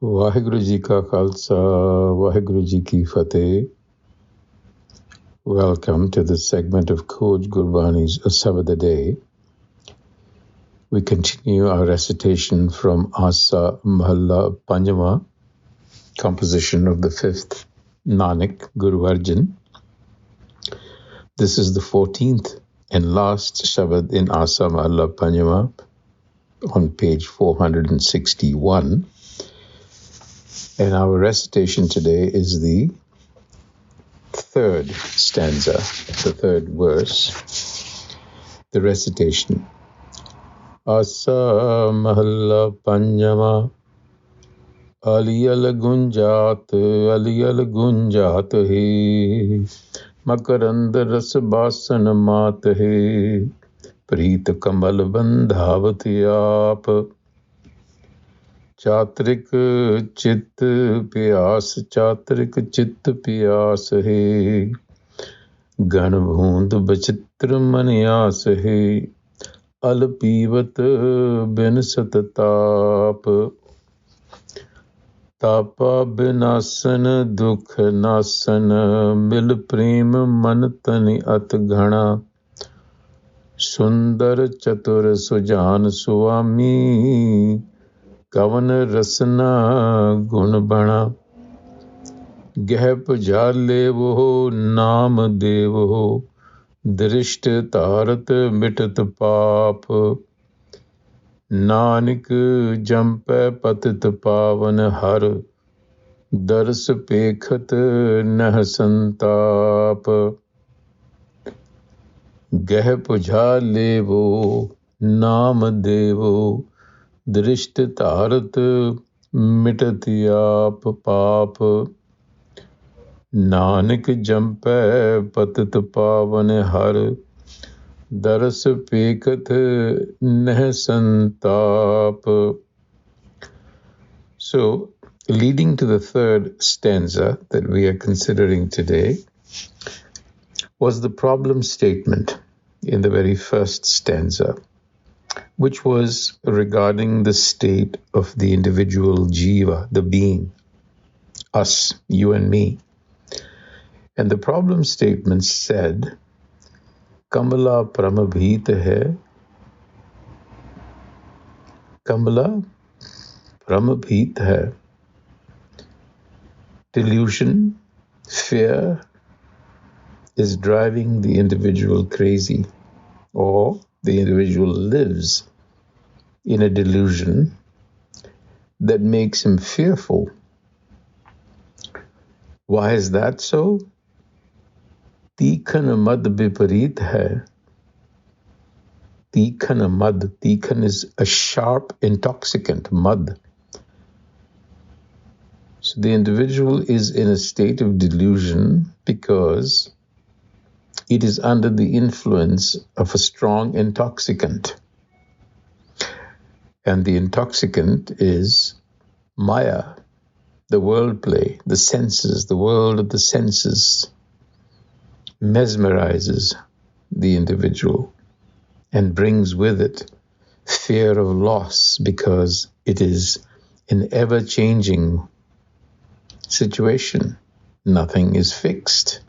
Vaheguru Ji Ka Khalsa, Vaheguru Ji Ki Fateh. Welcome to this segment of Coach Gurbani's a-sabad-a-day. We continue our recitation from a-sabad-a-day, composition of the fifth Nanak, Guru Arjan. This is the 14th and last Shabad in a-sabad-a-day on page 461. And our recitation today is the third stanza, the third verse. The recitation. Asa mahalla panjama Alial Gunjat Alial Gunjat hai Makarand ras basan mat hai Preet kamal bandhavati aap चात्रिक चित्त प्यास चात्रिक चित्त प्यास है घन भूंद बचित्र मनियास है अल पीवत बिन सतताप तापा बिनासन दुख नासन मिल प्रेम मन तनि अत घना सुंदर चतुर सुजान सुआमी कवन रसना गुण बणा गह पुजाले वो नाम देव हो दृष्ट तारत मिटत पाप नानक जंपै पतित पावन हर दर्श पेखत नह संताप गह पुजाले वो नाम देवो दृष्ट तारत मिटत आप पाप नानक जंपै पतित पावन हर दरस पेकत नह संताप. So, leading to the third stanza that we are considering today was the problem statement in the very first stanza, which was regarding the state of the individual jiva, the being, us, you and me. And the problem statement said, Kamala Pramabhita hai, Kamala Pramabhita hai. Delusion, fear is driving the individual crazy, or the individual lives in a delusion that makes him fearful. Why is that so? Tikhan mad viparit hai. Tikhan mad. Tikhan is a sharp intoxicant, mad. So the individual is in a state of delusion because it is under the influence of a strong intoxicant. And the intoxicant is Maya, the world play, the senses, the world of the senses mesmerizes the individual and brings with it fear of loss because it is an ever-changing situation. Nothing is fixed.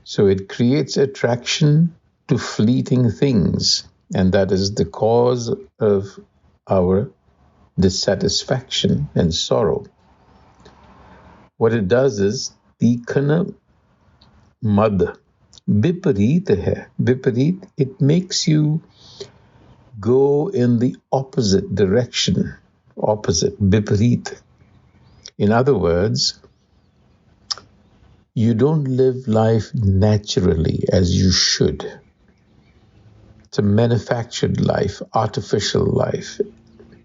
So it creates attraction to fleeting things, and that is the cause of our dissatisfaction and sorrow. What it does is, Tikhana mad, viparit hai. Viparit, it makes you go in the opposite direction, opposite, viparit. In other words, you don't live life naturally as you should. It's a manufactured life, artificial life,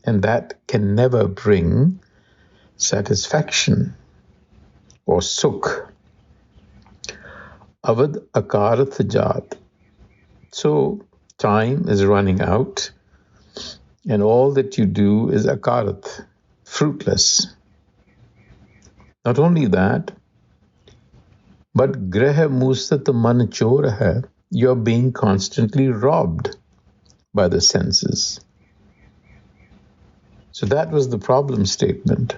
and that can never bring satisfaction or sukh. Avad akarath jat. So time is running out, and all that you do is akarath, fruitless. Not only that, but greh musat man chor hai. You're being constantly robbed by the senses. So that was the problem statement.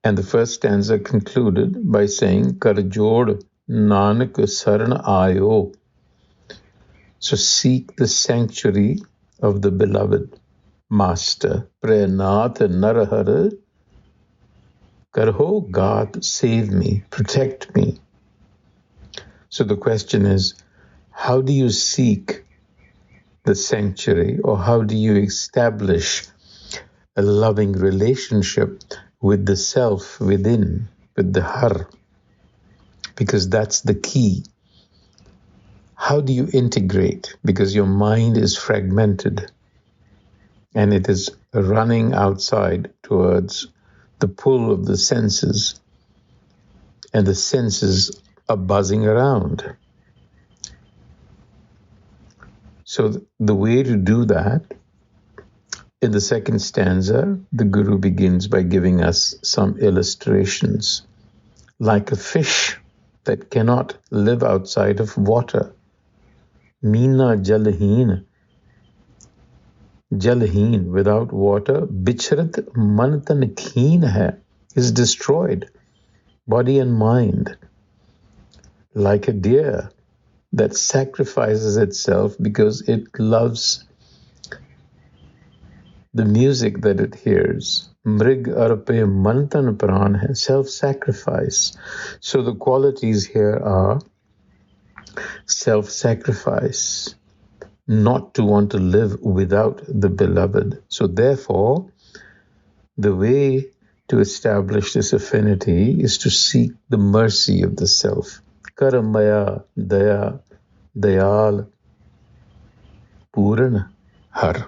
And the first stanza concluded by saying, Kar jod Nanak saran ayo. So seek the sanctuary of the beloved Master. Pranath Narahar Karho, God, save me, protect me. So the question is, how do you seek the sanctuary, or how do you establish a loving relationship with the self within, with the Har? Because that's the key. How do you integrate? Because your mind is fragmented and it is running outside towards the pull of the senses, and the senses are buzzing around. So the way to do that, in the second stanza, the Guru begins by giving us some illustrations. Like a fish that cannot live outside of water. Meena jalheen. Jalheen, without water, bichrat man tan kheen hai, is destroyed, body and mind. Like a deer that sacrifices itself because it loves the music that it hears. Mrig arpe mantan pran hai, self-sacrifice. So the qualities here are self-sacrifice, not to want to live without the beloved. So therefore, the way to establish this affinity is to seek the mercy of the self. Karamaya daya dayal puran har.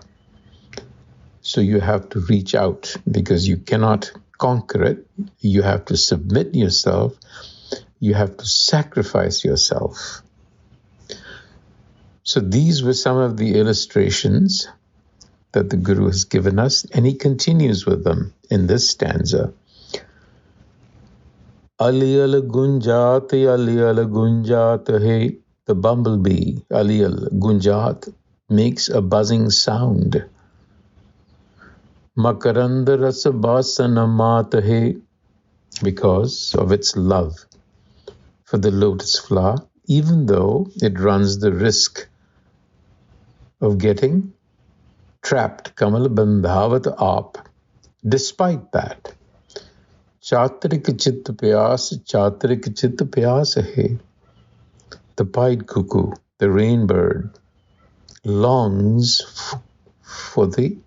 So you have to reach out, because you cannot conquer it. You have to submit yourself. You have to sacrifice yourself. So these were some of the illustrations that the Guru has given us, and he continues with them in this stanza. Alial Gunjat Alial Gunjat, hey, the bumblebee, Alial Gunjat, makes a buzzing sound. Makarand ras basan hai, because of its love for the lotus flower, even though it runs the risk of getting trapped. Kamal bandhavat aap. Despite that, Chatrik chit pyas hai. The pied cuckoo, the rainbird, longs for the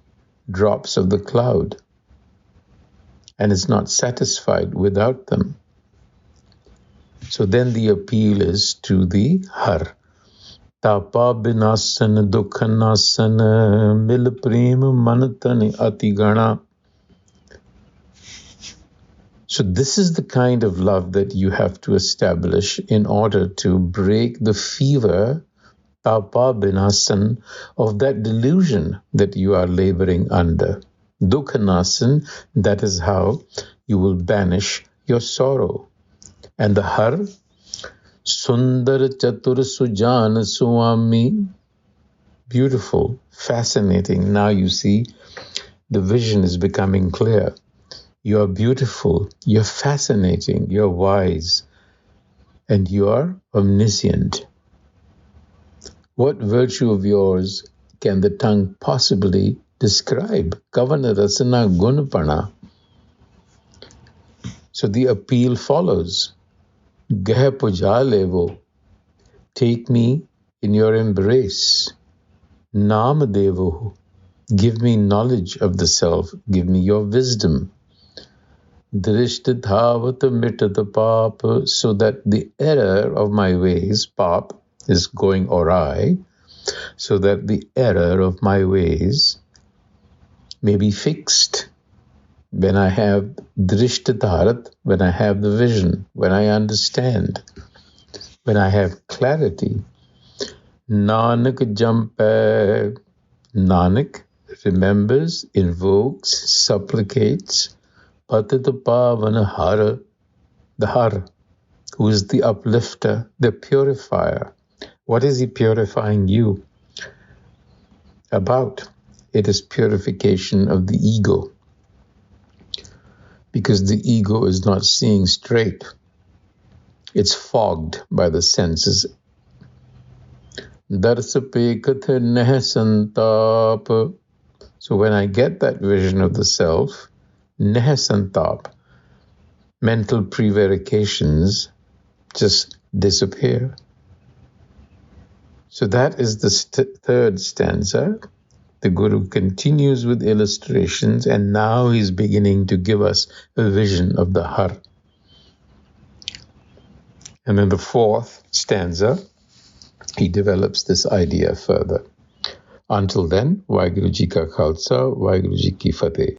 drops of the cloud and is not satisfied without them. So then the appeal is to the Har. Tapa binasan dukhanasan mil prem manatan atigana. So this is the kind of love that you have to establish in order to break the fever, tapa binasan, of that delusion that you are laboring under. Dukhanasan, that is how you will banish your sorrow. And the Har, Sundar Chatur Sujan Swami, beautiful, fascinating. Now you see the vision is becoming clear. You are beautiful, you're fascinating, you're wise, and you are omniscient. What virtue of yours can the tongue possibly describe? Kavana rasana gunapana. So the appeal follows. Gah puja levo, take me in your embrace. Nam devo, give me knowledge of the self, give me your wisdom. Drishta dhavat mitata pap, so that the error of my ways, pap is going awry, so that the error of my ways may be fixed. When I have drishta dharat, when I have the vision, when I understand, when I have clarity. Nanak jampe, Nanak remembers, invokes, supplicates, Patita Pavana Har, the Har, who is the uplifter, the purifier. What is he purifying you about? it is purification of the ego, because the ego is not seeing straight. It's fogged by the senses. Darsape katha neh santap. So when I get that vision of the self, neh santap, mental prevarications just disappear. So that is the third stanza. The Guru continues with illustrations, and now he's beginning to give us a vision of the Har. And then the fourth stanza, he develops this idea further. Until then, Waheguru Ji Ka Khalsa, Waheguru Ji Ki Fateh.